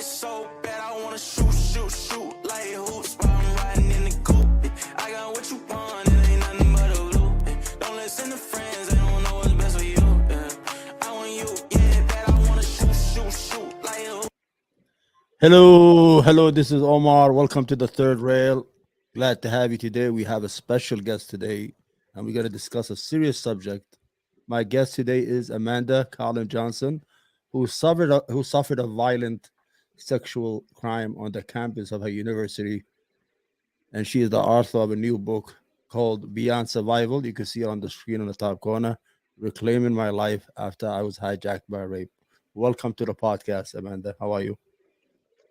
so bad, I wanna shoot like hoops while I'm riding in the coupe. I got what you want, it ain't nothing but a loop. Don't listen to friends, they don't know what's best for you. I want you, yeah, bad, I wanna shoot like a hoop. Hello, this is Omar. Welcome to the third rail. Glad to have you today. We have a special guest today, and we're going to discuss a serious subject. My guest today is Amanda Collin Johnson, who suffered a violent sexual crime on the campus of her university, and she is the author of a new book called Beyond Survival. You can see it on the screen in the top corner. Reclaiming my life after I was hijacked by rape. Welcome to the podcast, Amanda. How are you?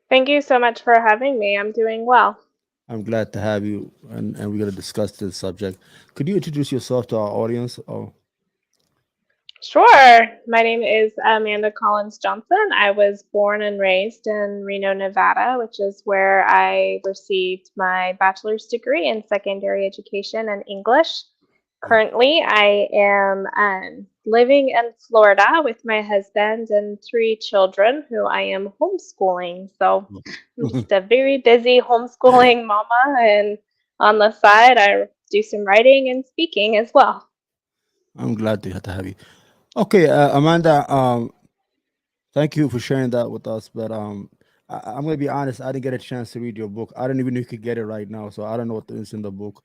Thank you so much for having me. I'm doing well. I'm glad to have you, and we're going to discuss this subject. Could you introduce yourself to our audience? Oh, Sure. My name is Amanda Collins Johnson. I was born and raised in Reno, Nevada, which is where I received my bachelor's degree in secondary education and English. Currently, I am living in Florida with my husband and three children who I am homeschooling. So I'm just a very busy homeschooling mama, and on the side, I do some writing and speaking as well. I'm glad to have you. Okay, Amanda. Thank you for sharing that with us. But I'm going to be honest. I didn't get a chance to read your book. I don't even know if you could get it right now, so I don't know what is in the book.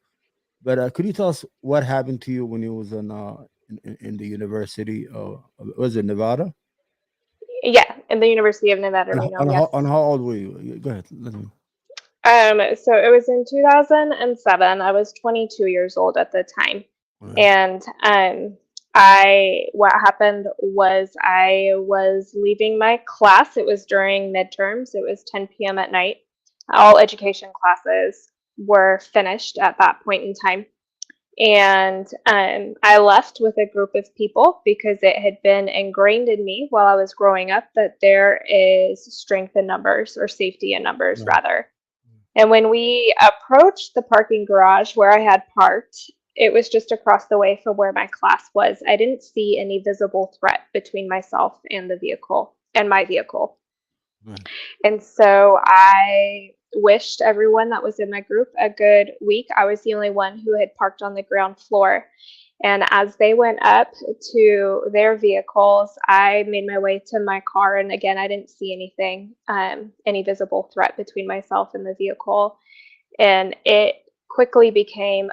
But could you tell us what happened to you when you was in the university? Was it Nevada? Yeah, in the University of Nevada, Reno, And yes. how old were you? Go ahead. Let me. So it was in 2007. I was 22 years old at the time. All right. And what happened was I was leaving my class. It was during midterms. It was 10 p.m. at night. All education classes were finished at that point in time. And I left with a group of people because it had been ingrained in me while I was growing up that there is strength in numbers, or safety in numbers, Right. rather. And when we approached the parking garage where I had parked, it was just across the way from where my class was. I didn't see any visible threat between myself and the vehicle and my vehicle. Right. And so I wished everyone that was in my group a good week. I was the only one who had parked on the ground floor. And as they went up to their vehicles, I made my way to my car. And again, I didn't see anything, any visible threat between myself and the vehicle. And it quickly became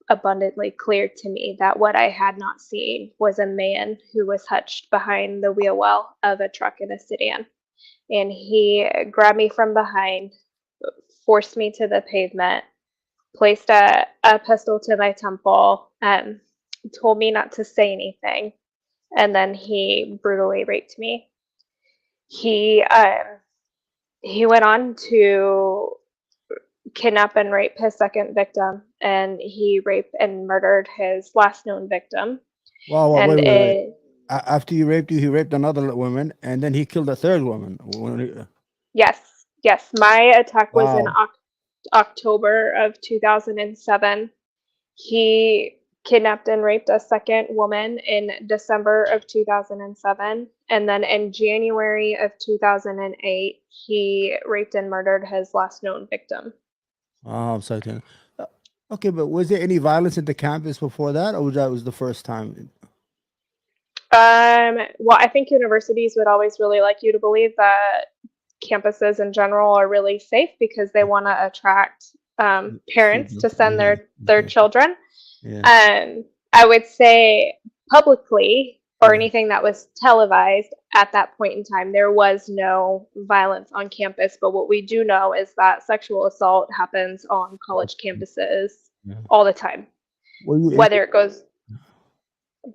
abundantly clear to me that what I had not seen was a man who was hutched behind the wheel well of a truck in a sedan. And he grabbed me from behind, forced me to the pavement, placed a pistol to my temple, told me not to say anything, and then he brutally raped me. He he went on to kidnap and rape his second victim, and he raped and murdered his last known victim. Wow, wow, And wait. After he raped you, he raped another woman, and then he killed a third woman. yes, my attack was in Wow. October of 2007. He kidnapped and raped a second woman in December of 2007. And then in January of 2008, he raped and murdered his last known victim. Wow, I'm sorry. Uh, Okay, but was there any violence at the campus before that, or was the first time? Well, I think universities would always really like you to believe that campuses in general are really safe because they want to attract parents to Students, send their yeah, children. yeah. I would say publicly or Yeah. anything that was televised at that point in time, there was no violence on campus. But what we do know is that sexual assault happens on college campuses Yeah. all the time. Were you in? Whether it goes,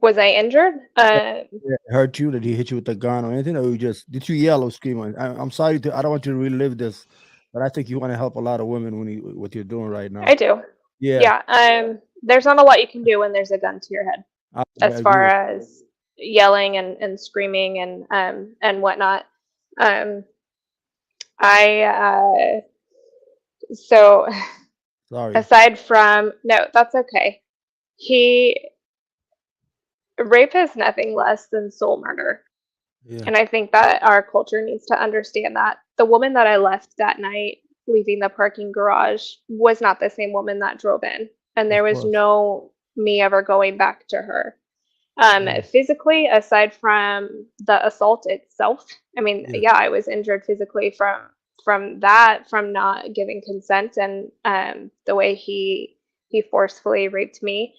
was I injured? Yeah, hurt you? Did he hit you with a gun or anything, or you just did you yell or scream? I'm sorry to. I don't want you to relive this, but I think you want to help a lot of women when you what you're doing right now. I do. Yeah, Yeah. There's not a lot you can do when there's a gun to your head, I as agree far with. as yelling and screaming and whatnot. Um, I so Sorry. aside from, no, that's okay. He Rape is nothing less than soul murder. Yeah. And I think that our culture needs to understand that. The woman that I left that night, leaving the parking garage, was not the same woman that drove in. And there Of was course. no me ever going back to her. Yeah. Physically, aside from the assault itself, I mean, Yeah. yeah, I was injured physically from that, from not giving consent, and the way he forcefully raped me,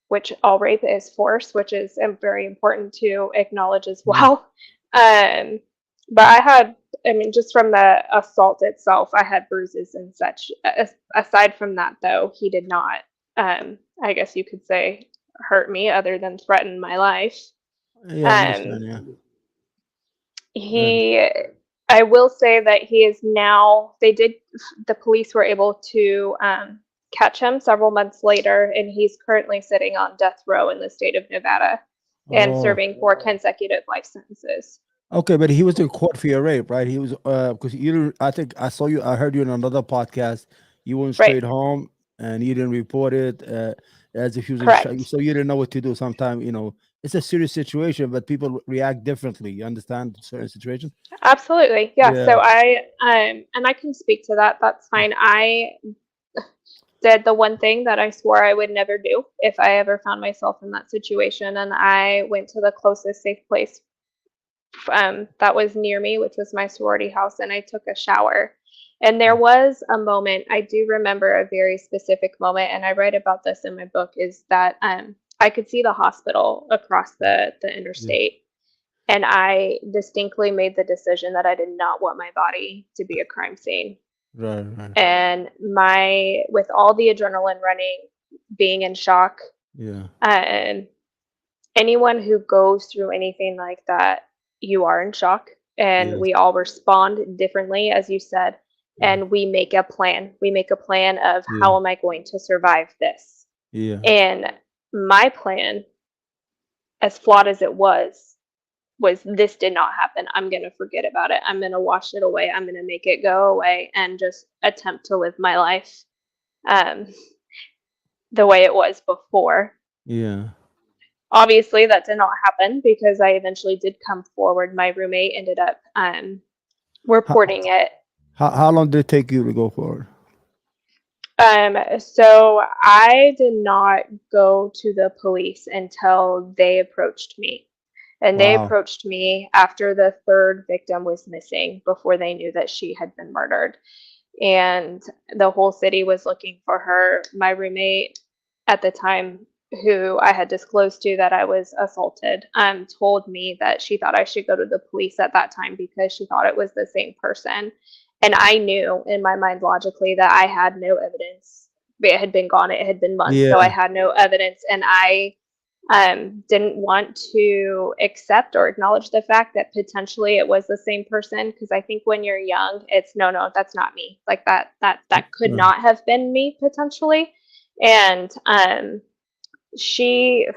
which all rape is force, which is very important to acknowledge as Yeah. well. Um, but I had, I mean, just from the assault itself, I had bruises and such. Aside from that, though, he did not. I guess you could say hurt me other than threaten my life. Yeah. I Um, understand. Yeah. Good. he, I will say that he is now, the police were able to catch him several months later, and he's currently sitting on death row in the state of Nevada and Oh. serving 4 consecutive life sentences. Okay, but he was in court for your rape, right? He was because you didn't. I think I saw you. I heard you in another podcast. You went Right, straight home and you didn't report it as if he was in shock. correct. So you didn't know what to do. Sometimes it's a serious situation, but people react differently. You understand certain situations? Absolutely. Yeah. Yeah. So and I can speak to that. That's fine. I did the one thing that I swore I would never do if I ever found myself in that situation. And I went to the closest safe place that was near me, which was my sorority house, and I took a shower. And there was a moment, I do remember a very specific moment, and I write about this in my book, is that I could see the hospital across the Yeah. interstate. And I distinctly made the decision that I did not want my body to be a crime scene. Right. Right. And with all the adrenaline running, being in shock, Yeah. and anyone who goes through anything like that, you are in shock, and Yes. we all respond differently, as you said, Yeah. and we make a plan. We make a plan of Yeah. how am I going to survive this? Yeah. And my plan, as flawed as it was this did not happen. I'm going to forget about it. I'm going to wash it away. I'm going to make it go away and just attempt to live my life um, the way it was before. Yeah. Obviously, that did not happen because I eventually did come forward. My roommate ended up How, reporting it. how long did it take you to go forward? So I did not go to the police until they approached me. And they Wow. approached me after the third victim was missing, before they knew that she had been murdered. And the whole city was looking for her. My roommate at the time, who I had disclosed to that I was assaulted, told me that she thought I should go to the police at that time because she thought it was the same person. And I knew in my mind logically that I had no evidence. It had been gone, it had been months, so I Yeah. had no evidence. And I didn't want to accept or acknowledge the fact that potentially it was the same person, because I think when you're young, it's no, no, that's not me. Like that could Right. not have been me potentially. And she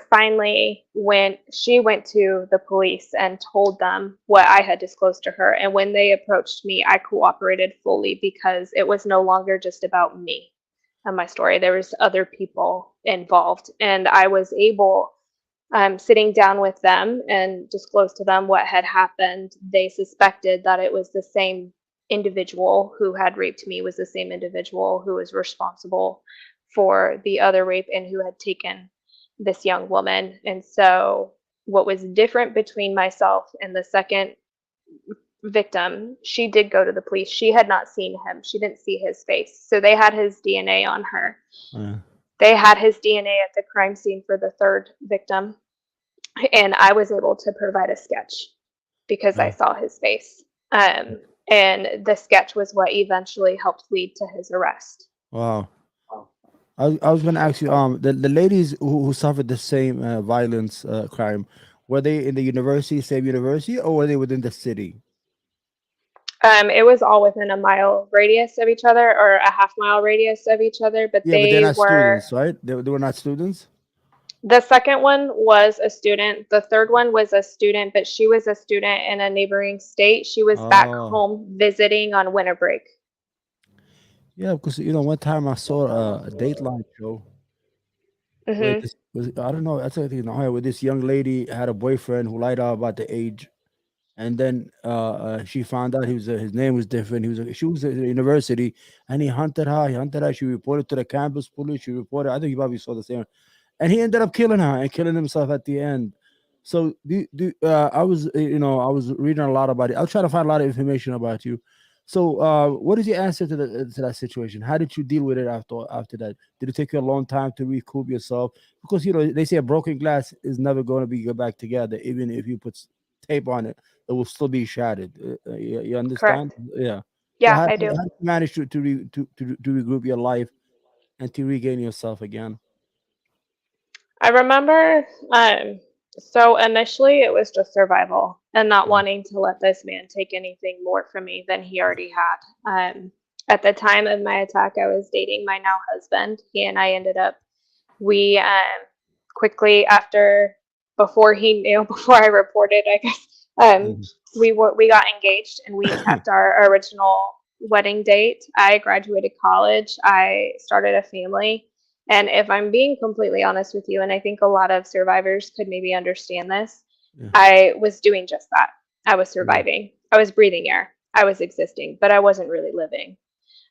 went to the police and told them what I had disclosed to her. And when they approached me, I cooperated fully because it was no longer just about me and my story. There was other people involved, and I was able, sitting down with them and disclosed to them what had happened. They suspected that it was the same individual who had raped me, was the same individual who was responsible for the other rape and who had taken this young woman. And so what was different between myself and the second victim, she did go to the police. She had not seen him. She didn't see his face. So they had his DNA on her. Yeah. They had his DNA at the crime scene for the third victim. And I was able to provide a sketch because I Yeah. saw his face. And the sketch was what eventually helped lead to his arrest. Wow. I was going to ask you, the ladies who suffered the same violence crime, were they in the university, same university, or were they within the city? It was all within a mile radius of each other, or a half-mile radius of each other, but Yeah, but they're they not were. students, right? They were not students. The second one was a student. The third one was a student, but she was a student in a neighboring state. She was back Oh, home visiting on winter break. yeah, because one time I saw a Dateline show where Hmm. this was, I don't know, I think in Ohio, where this young lady had a boyfriend who lied out about the age, and then she found out his name was different. She was at the university, and he hunted her. He hunted her. She reported to the campus police. She reported. I think you probably saw the same, and he ended up killing her and killing himself at the end. So I was I was reading a lot about it. I was trying to find a lot of information about you. So what is your answer to that situation? How did you deal with it after that? Did it take you a long time to recoup yourself? Because they say a broken glass is never going to be go back together, even if you put tape on it, it will still be shattered. You understand? Correct. Yeah. So Yeah, I do. how did you manage to regroup your life and to regain yourself again? I remember, so initially it was just survival and not Mm, wanting to let this man take anything more from me than he already had. At the time of my attack, I was dating my now husband. He and I ended up, we quickly after, before he knew, before I reported, I guess, mhm. we got engaged and we kept our original wedding date. I graduated college. I started a family. And if I'm being completely honest with you, and I think a lot of survivors could maybe understand this, Yeah. I was doing just that. I was Right. surviving. I was breathing air. I was existing, but I wasn't really living.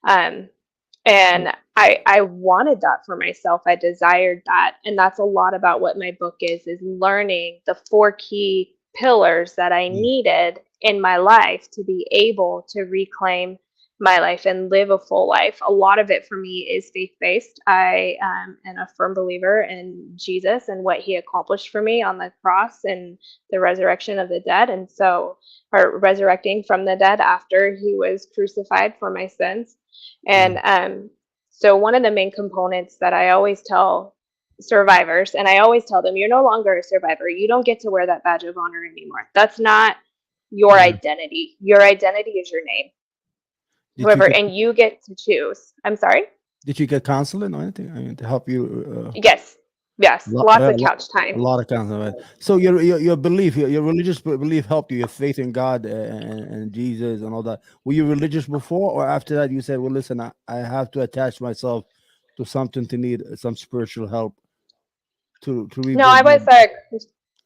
Um, So, and I wanted that for myself. I desired that. And that's a lot about what my book is learning the four key pillars that I mm, needed in my life to be able to reclaim my life and live a full life. A lot of it for me is faith based. I am a firm believer in Jesus and what he accomplished for me on the cross and the resurrection of the dead. And so, or resurrecting from the dead after he was crucified for my sins. yeah. And so, one of the main components that I always tell survivors, and I always tell them, you're no longer a survivor. You don't get to wear that badge of honor anymore. That's not your Yeah. identity. Your identity is your name. Did you However, get and you get to choose. I'm sorry? did you get counseling or anything? I mean, to help you. Yes. Yes. Lot, Lots yeah, of couch a time. lot of kinds of it. So your belief, your religious belief helped you. Your faith in God and Jesus and all that. Were you religious before, or after that you said, "Well, listen, I have to attach myself to something to need some spiritual help to No, rebuild my."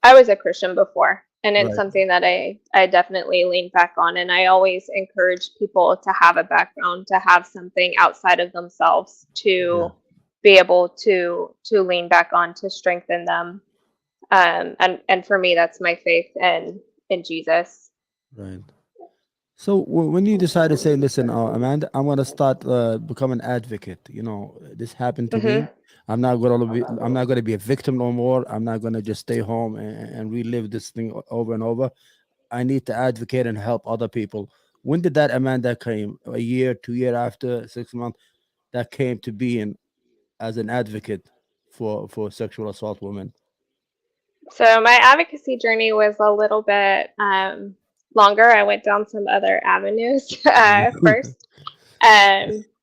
I was a Christian before, and it's Right. something that I definitely lean back on. And I always encourage people to have a background, to have something outside of themselves Yeah. to be able to lean back on to strengthen them. And for me, that's my faith in Jesus. Right. So when you decide to say, "Listen, Amanda, I'm gonna start become an advocate," this happened to me. Hmm. I'm not gonna be a victim no more. I'm not gonna just stay home and relive this thing over and over. I need to advocate and help other people. When did that Amanda came? A year, 2 year after, 6 months that came to being as an advocate for sexual assault women. So my advocacy journey was a little bit longer. I went down some other avenues first.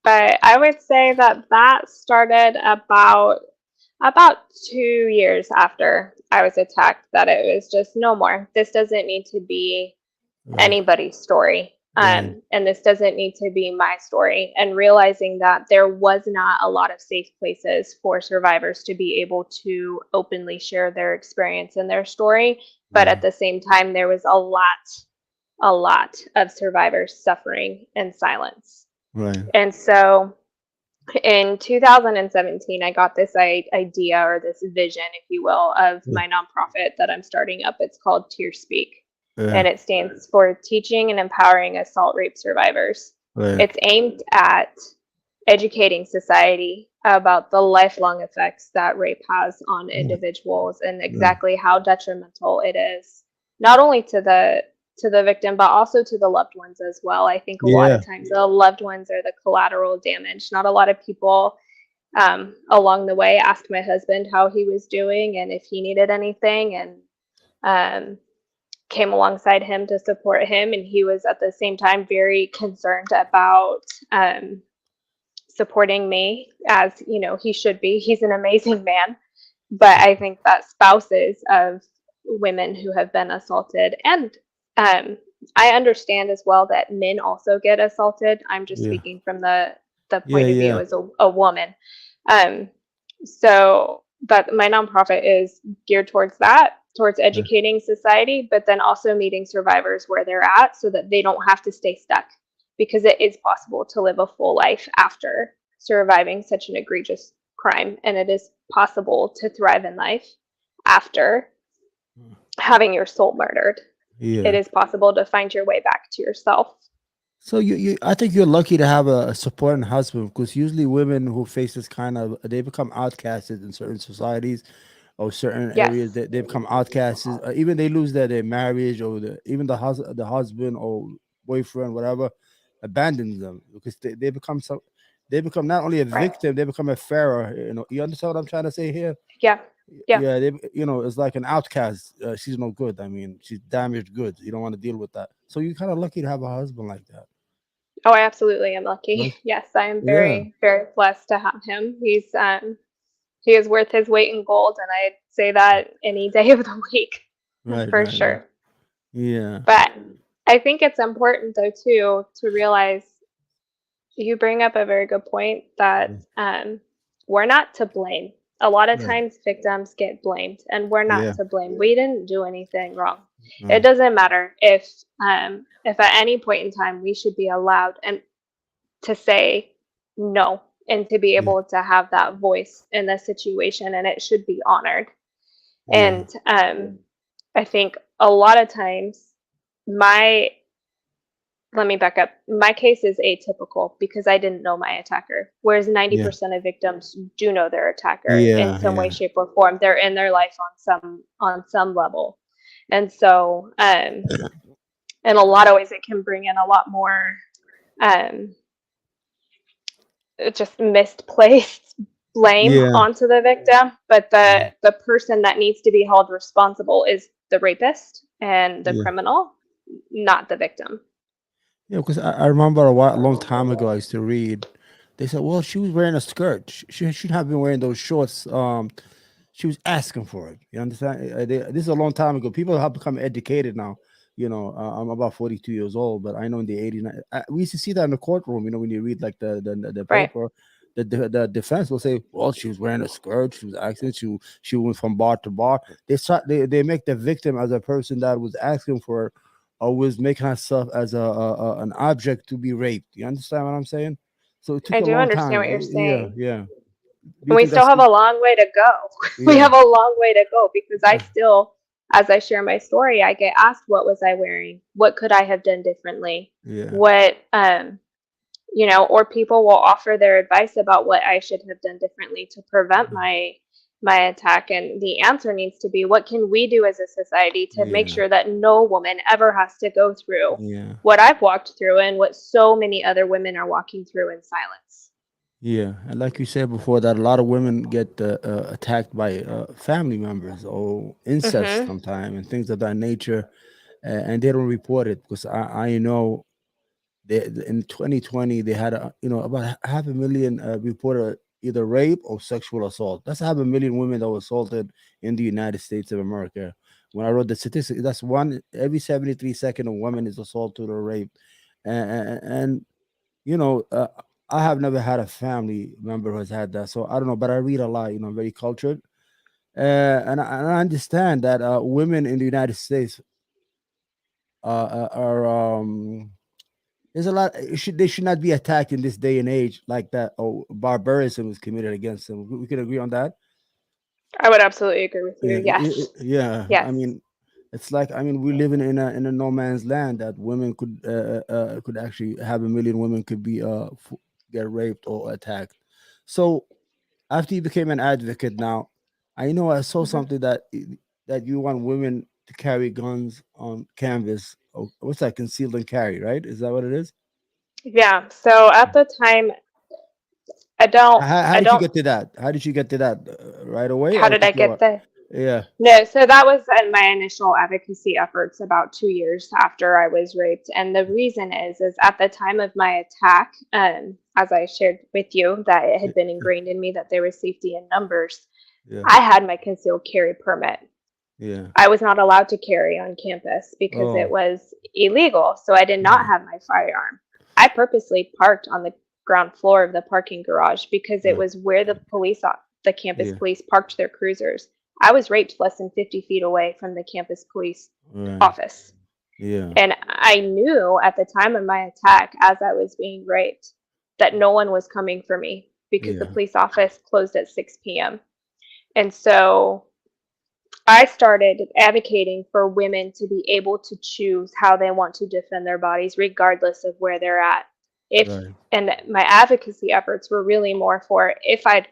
But I would say that that started about 2 years after I was attacked. That it was just no more. This doesn't need to be Right, anybody's story. right, And this doesn't need to be my story. And realizing that there was not a lot of safe places for survivors to be able to openly share their experience and their story. But yeah, at the same time, there was a lot of survivors suffering in silence. right, And so in 2017, I got this idea or this vision, if you will, of yeah, my nonprofit that I'm starting up. It's called Tear Speak, yeah, and it stands for Teaching and Empowering Assault Rape Survivors. right, It's aimed at educating society about the lifelong effects that rape has on yeah, individuals and right, exactly how detrimental it is, not only to the victim but also to the loved ones as well. I think a lot yeah, of times the loved ones are the collateral damage. Not a lot of people along the way asked my husband how he was doing and if he needed anything, and um, came alongside him to support him. And he was at the same time very concerned about supporting me, as you know he should be. He's an amazing man, but I think that spouses of women who have been assaulted, and um, I understand as well that men also get assaulted. I'm just yeah, speaking from the yeah, point of view yeah, as a woman. Um, so, but my nonprofit is geared towards that. towards Yeah. educating society, but then also meeting survivors where they're at so that they don't have to stay stuck, because it is possible to live a full life after surviving such an egregious crime, and it is possible to thrive in life after having your soul murdered. It Yeah. is possible to find your way back to yourself. So I think you're lucky to have a supporting husband, because usually women who face this kind of, they become outcasted in certain societies or certain areas. Yes, They become outcasts. Even they lose their marriage, or even the husband or boyfriend, whatever, abandons them, because they become some. They become not only a right. victim, they become a pharaoh. You understand what I'm trying to say here? Yeah, yeah. Yeah, it's like an outcast. She's no good. I mean, she's damaged goods. You don't want to deal with that. So you're kind of lucky to have a husband like that, Oh, I absolutely am lucky. right? Yes, I am Yeah, very, very blessed to have him. He is worth his weight in gold, and I'd say that any day of the week, right, for right, right. sure. Yeah, But I think it's important, though, too, to realize you bring up a very good point that yeah, we're not to blame. A lot of right, times victims get blamed, and we're not yeah, to blame. We didn't do anything wrong. It right, doesn't matter if at any point in time we should be allowed and to say no, and to be yeah, able to have that voice in the situation, and it should be honored. yeah, And I think a lot of times my let me back up. My case is atypical because I didn't know my attacker, whereas yeah, 90% of victims do know their attacker in yeah, some way, yeah, shape, or form. They're in their life on some level, and so in a lot of ways, it can bring in a lot more um, just misplaced blame yeah, onto the victim. But the person that needs to be held responsible is the rapist and the yeah. criminal, not the victim. Yeah, because I remember a long time ago, I used to read. They said, "Well, she was wearing a skirt. She shouldn't have been wearing those shorts. She was asking for it. You understand? This is a long time ago. People have become educated now. I'm about 42 years old, but I know in the 80s, we used to see that in the courtroom. When you read like the Right. paper, the defense will say, "Well, she was wearing a skirt. She was asking. She went from bar to bar." They make the victim as a person that was asking for it, or was making herself as an object to be raped. You understand what I'm saying? So it took I a do long understand time. what you're Yeah, saying. yeah. Do you And we think still that's have a long way to go. We yeah, have a long way to go because I yeah, still, as I share my story, I get asked, what was I wearing? What could I have done differently? yeah, What, or people will offer their advice about what I should have done differently to prevent my attack. And the answer needs to be, what can we do as a society to make yeah, sure that no woman ever has to go through yeah, what I've walked through and what so many other women are walking through in silence? yeah. And like you said before, that a lot of women get attacked by family members or incest Mm-hmm. sometimes and things of that nature, and they don't report it, because I know in 2020 they had about half a million reported either rape or sexual assault. That's half a million women that were assaulted in the United States of America. When I wrote the statistic, that's one every 73 second a woman is assaulted or raped, and you know, uh, I have never had a family member who has had that, so I don't know. But I read a lot. I'm very cultured, and I understand that women in the United States are there's a lot. They should not be attacked in this day and age like that. Oh, barbarism was committed against them. We can agree on that. I would absolutely agree with you. Yeah, Yes. yeah. I Yes. mean, it's like, we live in a no man's land, that women could actually have a million women could be get raped or attacked. So after you became an advocate, now I know I saw Mhm. something that you want women to carry guns on canvas. Oh, what's that? Concealed and carry, right? Is that what it is? Yeah. So at the time, How I did you don't, get to that? How did you get to that right away, how or it did I took you a get while? the, Yeah, no, so that was in my initial advocacy efforts about 2 years after I was raped. And the reason is at the time of my attack, as I shared with you, that it yeah, had been ingrained in me that there was safety in numbers, yeah, I had my concealed carry permit. yeah. I was not allowed to carry on campus because it Oh, was illegal. So I did not yeah, have my firearm. I purposely parked on the ground floor of the parking garage because it yeah, was where the campus yeah, police parked their cruisers. I was raped less than 50 feet away from the campus police Right. office. Yeah. And I knew at the time of my attack, as I was being raped, that no one was coming for me because the Yeah. police office closed at 6 p.m. And so I started advocating for women to be able to choose how they want to defend their bodies, regardless of where they're at. If Right. and my advocacy efforts were really more for if I had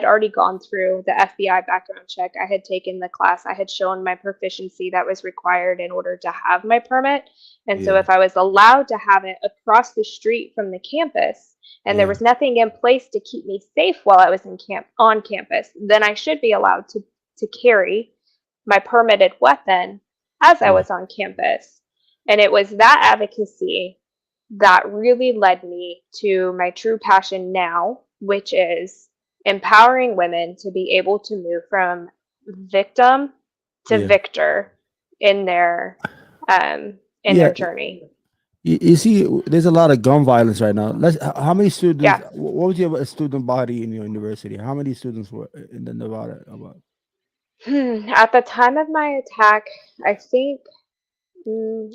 already gone through the FBI background check. I had taken the class. I had shown my proficiency that was required in order to have my permit. And so Yeah. if I was allowed to have it across the street from the campus and there Yeah. was nothing in place to keep me safe while I was on campus, then I should be allowed to carry my permitted weapon as I Yeah. was on campus. And it was that advocacy that really led me to my true passion now, which is empowering women to be able to move from victim to Yeah. victor in their in Yeah. their journey. You see, there's a lot of gun violence right now. How many students? Yeah. What was your student body in your university? How many students were in the Nevada? About? At the time of my attack, I think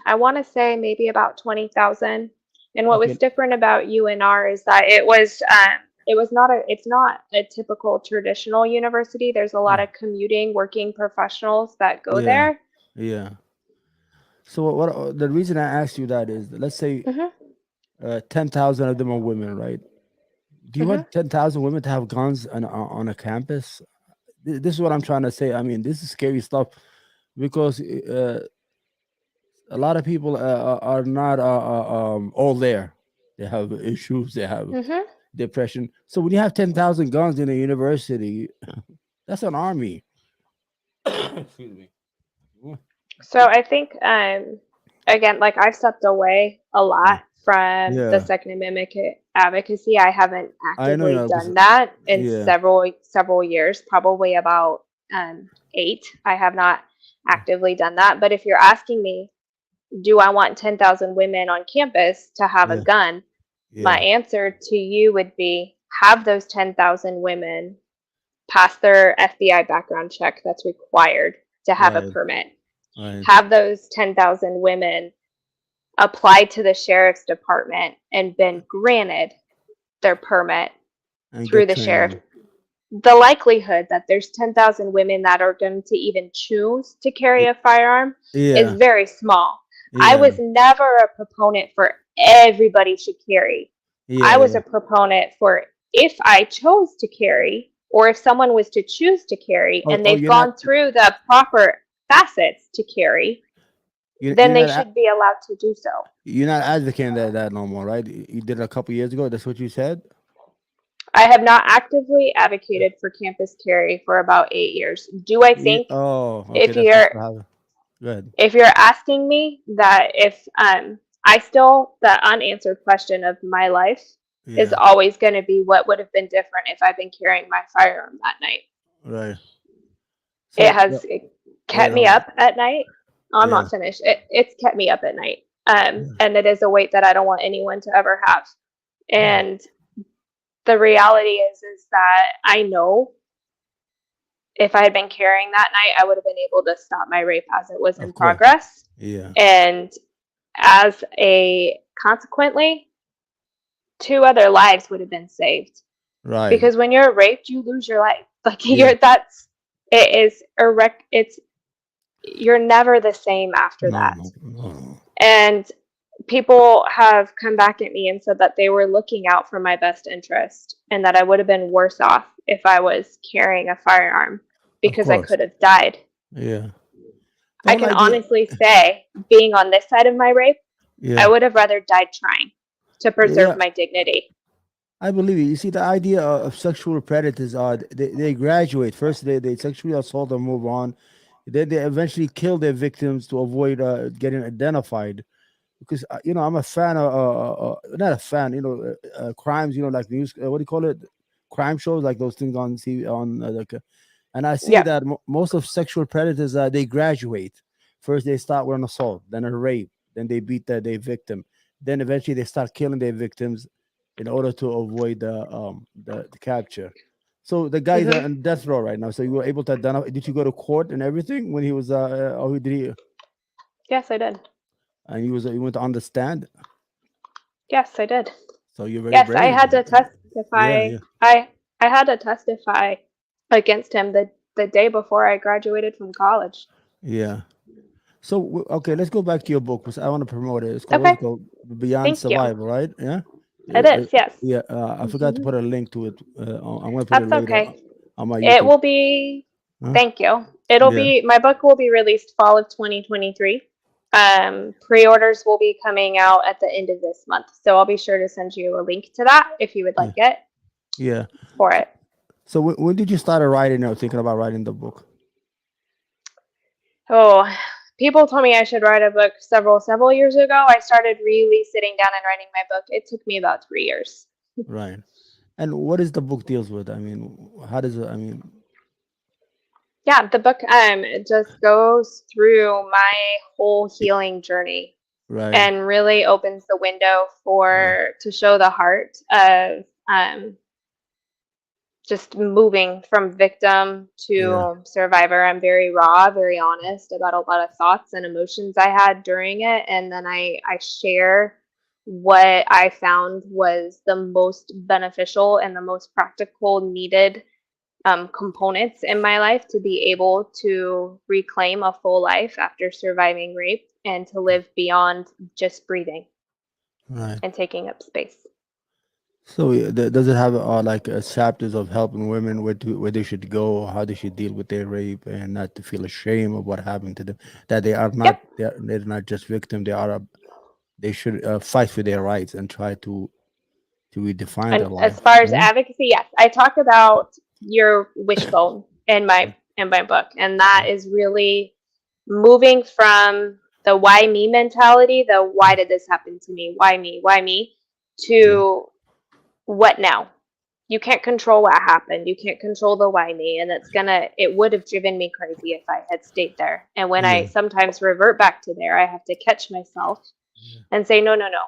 I want to say maybe about 20,000. And what was Okay. different about UNR is that it's not a typical traditional university. There's a lot Yeah. of commuting working professionals that go Yeah. there. Yeah. So what the reason I asked you that is, let's say Hmm. 10,000 of them are women, right? Do you Hmm. want 10,000 women to have guns on a campus? This is what I'm trying to say. I mean, this is scary stuff because a lot of people are not all there. They have issues. They have Hmm. depression. So when you have 10,000 guns in a university, that's an army. Excuse me. So I think again, like I've stepped away a Yeah. lot from the Yeah. Second Amendment advocacy. I haven't I know you're actively not. done that in Yeah. several years, probably about 8. I have not actively done that. But if you're asking me, do I want 10,000 women on campus to have a Yeah. gun? My Yeah. answer to you would be have those 10,000 women pass their FBI background check that's required to have a Right. permit. Right. Have those 10,000 women apply to the sheriff's department and been granted their permit And through get the sheriff. training. The likelihood that there's 10,000 women that are going to even choose to carry Y- a firearm is Yeah. very small. I Yeah. was never a proponent for everybody should carry. Yeah. I was Yeah. a proponent for if I chose to carry, or if someone was to choose to carry Oh, and oh, they've you're not. gone through the proper facets to carry, then You're they not. should be allowed to do so. You're not advocating that no more, right? You did it a couple years ago. That's what you said. I have not actively advocated for campus carry for about 8 years. Do I Yeah. think Oh, okay. if That's what you're you have. Good. if you're asking me that if I still the unanswered question of my life is Yeah. always going to be what would have been different if I've been carrying my firearm that night. Right. It So, has wait, kept me hold on. up at night. Oh, I'm Yeah. not finished. It's kept me up at night. Yeah. And it is a weight that I don't want anyone to ever have. Yeah. And the reality is that I know if I had been carrying that night, I would have been able to stop my rape as it was in Of course. progress. Yeah. And as a consequently, 2 other lives would have been saved. Right. Because when you're raped, you lose your life. Like Yeah. it is it's you're never the same after No. that. No. No. And people have come back at me and said that they were looking out for my best interest and that I would have been worse off if I was carrying a firearm Of because I course. could have died. Yeah. The I whole can idea. honestly say, being on this side of my rape, I Yeah. would have rather died trying to preserve Yeah. my dignity. I believe you. You see, the idea of sexual predators are they graduate first. They sexually assault and move on. Then they eventually kill their victims to avoid getting identified. Because I'm a fan of not a fan, crimes, like news, what do you call it, crime shows, like those things on TV on and I see Yeah. that most of sexual predators they graduate first. They start with an assault, then a rape, then they beat their victim, then eventually they start killing their victims in order to avoid the capture. So the guy's Hmm. on death row right now. So you were able to identify. Did you go to court and everything when he was? Or did he? Yes, I did. And he went to understand. Yes, I did. So you're very Yes, I brave. had to Yeah, testify. yeah, I had to testify against him the day before I graduated from college. yeah. So okay, let's go back to your book because I want to promote it. It's called what's Okay, it called? Beyond thank you. Survival, right? Yeah. It is, yes. Yeah. I forgot to Hmm. put a link to it. I'm gonna put it That's later okay. on my It YouTube. will be, Huh? thank you. It'll Yeah. be, my book will be released fall of 2023. Pre-orders will be coming out at the end of this month. So I'll be sure to send you a link to that if you would like Yeah. it Yeah. for So, it. so when did you start writing or thinking about writing the book? Oh, people told me I should write a book several years ago. I started really sitting down and writing my book. It took me about 3 years. Right. And what is the book deals with? I mean, how does it? I mean, Yeah, the book it just goes through my whole healing journey right. and really opens the window Yeah. for to show the heart of just moving from victim Yeah. to survivor. I'm very raw, very honest about a lot of thoughts and emotions I had during it. And then I share what I found was the most beneficial and the most practical needed components in my life to be able to reclaim a full life after surviving rape and to live beyond just breathing Right. and taking up space. So does it have like chapters of helping women where they should go, how they should deal with their rape, and not to feel ashamed of what happened to them? That they are not Yep. they're not just victim. They should fight for their rights and try to redefine And their as life. far as Yeah. advocacy, yes, I talk about your wishbone in my book, and that is really moving from the why me mentality, the why did this happen to me, why me, Yeah. to what now. You can't control what happened. You can't control the why me, and it would have driven me crazy if I had stayed there. And when I Yeah. sometimes revert back to there, I have to catch myself Yeah. and say, no, no, no,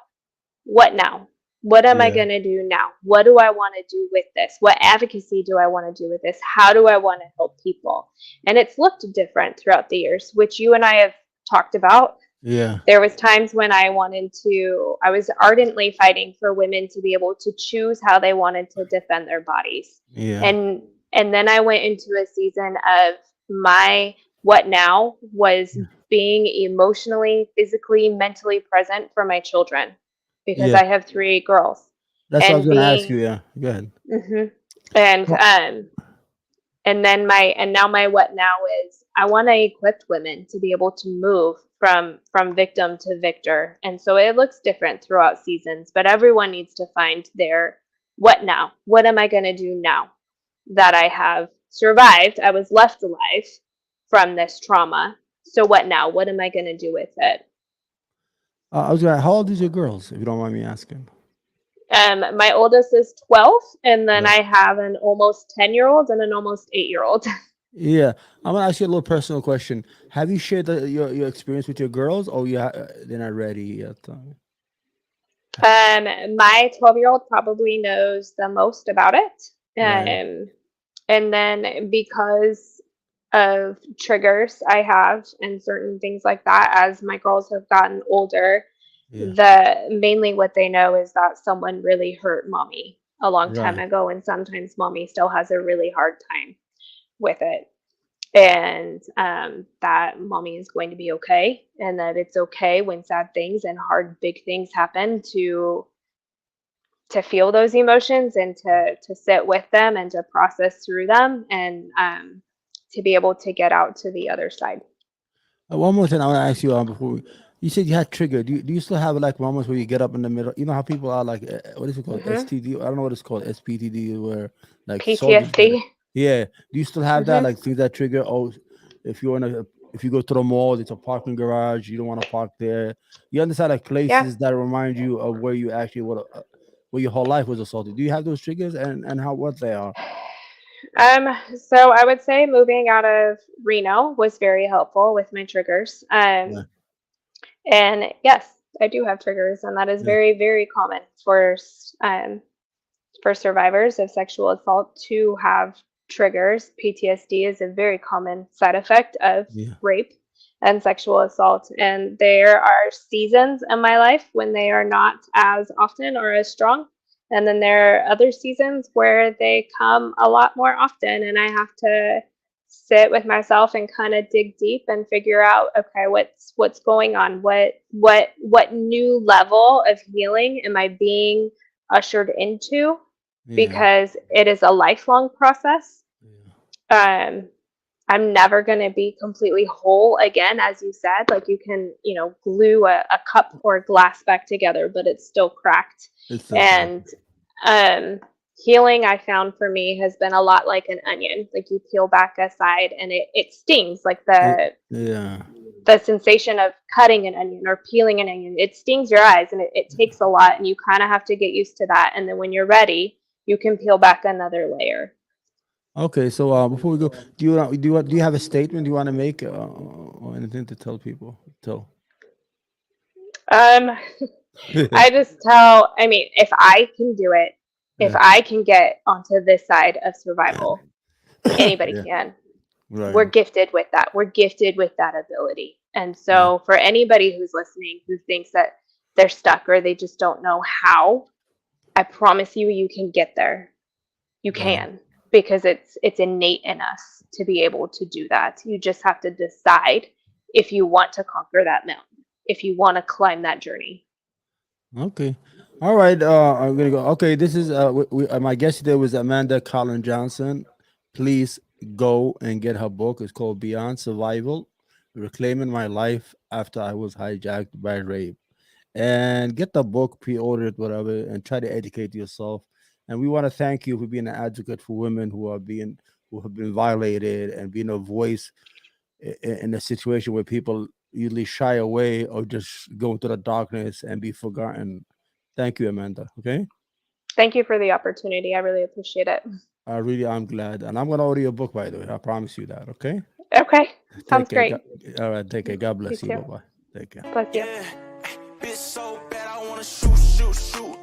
what now? What am I Yeah. going to do now? What do I want to do with this? What advocacy do I want to do with this? How do I want to help people? And it's looked different throughout the years, which you and I have talked about. Yeah. There was times when I was ardently fighting for women to be able to choose how they wanted to defend their bodies. Yeah. And and then I went into a season of my what now was being emotionally, physically, mentally present for my children because Yeah. I have 3 girls That's what I was and gonna ask you. being Yeah. Go ahead. mhm. and Well, and now my what now is I want to equip women to be able to move from victim to victor. And so it looks different throughout seasons, but everyone needs to find their what now. What am I going to do now that I have survived? I was left alive from this trauma. So what now? What am I going to do with it? I was gonna. How old is your girls, if you don't mind me asking? My oldest is 12, and then Right. I have an almost 10-year-old and an almost 8-year-old. Yeah, I'm gonna ask you a little personal question. Have you shared your experience with your girls, or they're not ready yet? My 12-year-old probably knows the most about it. Right. And then because of triggers I have and certain things like that, as my girls have gotten older, Yeah. mainly what they know is that someone really hurt mommy a long time Right. ago, and sometimes mommy still has a really hard time with it. And that mommy is going to be okay, and that it's okay when sad things and hard big things happen to feel those emotions and to sit with them and to process through them and to be able to get out to the other side. One more thing I want to ask you before you said you had trigger. Do you still have like moments where you get up in the middle? You know how people are like, what is it called? Hmm. STD? I don't know what it's called. SPTD, where like soldiers get it. PTSD. Yeah. Do you still have that? Hmm. Like things that trigger? Oh, if you're in a if you go to the mall, it's a parking garage. You don't want to park there. You understand like Yeah. places that remind you of where you actually where your whole life was assaulted. Do you have those triggers and how what they are? So I would say moving out of Reno was very helpful with my triggers. Yeah. And yes, I do have triggers, and that is Yeah. very, very common for survivors of sexual assault to have triggers. PTSD is a very common side effect of Yeah. rape and sexual assault. And there are seasons in my life when they are not as often or as strong. And then there are other seasons where they come a lot more often. And I have to sit with myself and kind of dig deep and figure out, okay, what's going on? What new level of healing am I being ushered into? Yeah. Because it is a lifelong process. Yeah. Um, I'm never going to be completely whole again, as you said. Like you can, glue a cup or a glass back together, but it's still cracked. It's still correct. And um, healing, I found for me, has been a lot like an onion. Like you peel back a side and it stings. Like Yeah. the sensation of cutting an onion or peeling an onion, it stings your eyes and it takes a lot. And you kind of have to get used to that. And then when you're ready, you can peel back another layer. Okay, so before we go, do you have a statement you want to make or anything to tell people? Tell. Um, I just tell, I mean, if I can do it, if Yeah. I can get onto this side of survival, anybody Yeah. can. Right. We're gifted with that. We're gifted with that ability. And Yeah. so, for anybody who's listening who thinks that they're stuck or they just don't know how, I promise you, you can get there. You Yeah. can, because it's innate in us to be able to do that. You just have to decide if you want to conquer that mountain, if you want to climb that journey. Okay. All right. I'm gonna go. Okay. This is my guest today was Amanda Collin Johnson. Please go and get her book. It's called Beyond Survival: Reclaiming My Life After I Was Hijacked by Rape. And get the book, pre-order it, whatever, and try to educate yourself. And we want to thank you for being an advocate for women who have been violated and being a voice in a situation where people usually shy away or just go into the darkness and be forgotten. Thank you, Amanda. Okay. Thank you for the opportunity. I really appreciate it. I'm glad. And I'm going to order your book, by the way. I promise you that. Okay. Okay, Take sounds care. great. All right. Take care. God You bless you. too. Bye bye. Take care. Bless you. Yeah, bitch so bad I wanna shoot, shoot, shoot.